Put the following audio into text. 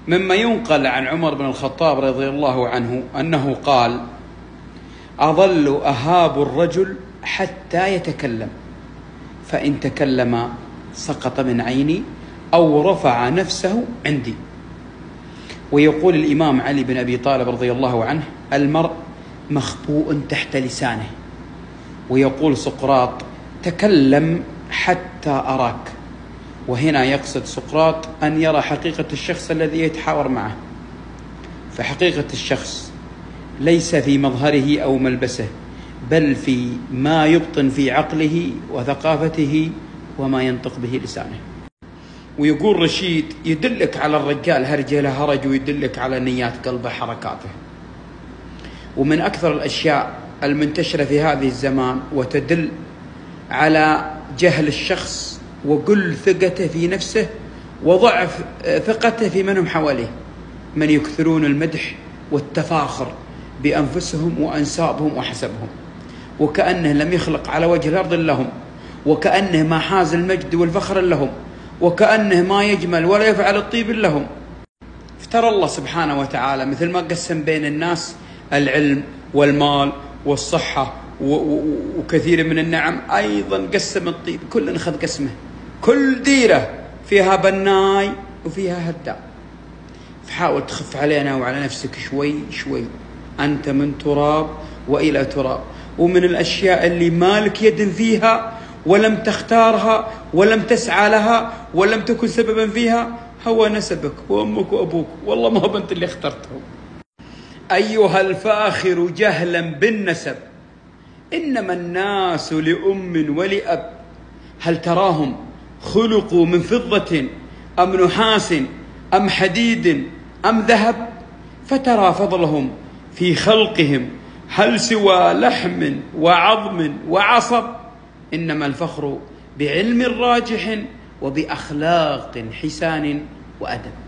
مما ينقل عن عمر بن الخطاب رضي الله عنه أنه قال: أظل أهاب الرجل حتى يتكلم، فإن تكلم سقط من عيني أو رفع نفسه عندي. ويقول الإمام علي بن أبي طالب رضي الله عنه: المرء مخبوء تحت لسانه. ويقول سقراط: تكلم حتى أراك. وهنا يقصد سقراط أن يرى حقيقة الشخص الذي يتحاور معه، فحقيقة الشخص ليس في مظهره أو ملبسه، بل في ما يبطن في عقله وثقافته وما ينطق به لسانه. ويقول رشيد: يدلك على الرجال هرجله هرج، ويدلك على نيات قلبه حركاته. ومن أكثر الأشياء المنتشرة في هذه الزمان وتدل على جهل الشخص وقل ثقته في نفسه وضعف ثقته في من هم حواليه، من يكثرون المدح والتفاخر بأنفسهم وأنسابهم وحسبهم، وكأنه لم يخلق على وجه الأرض لهم، وكأنه ما حاز المجد والفخر لهم، وكأنه ما يجمل ولا يفعل الطيب لهم. افترى الله سبحانه وتعالى مثل ما قسم بين الناس العلم والمال والصحة وكثير من النعم، أيضا قسم الطيب، كل أخذ قسمه، كل ديرة فيها بناي وفيها هداء. فحاول تخف علينا وعلى نفسك شوي شوي، أنت من تراب وإلى تراب. ومن الأشياء اللي مالك يد فيها ولم تختارها ولم تسعى لها ولم تكن سببا فيها هو نسبك وأمك وأبوك، والله ما هو أنت اللي اخترتهم. أيها الفاخر جهلا بالنسب، إنما الناس لأم ولأب، هل تراهم خلقوا من فضة أم نحاس أم حديد أم ذهب؟ فترى فضلهم في خلقهم هل سوى لحم وعظم وعصب؟ إنما الفخر بعلم راجح وبأخلاق حسان وأدب.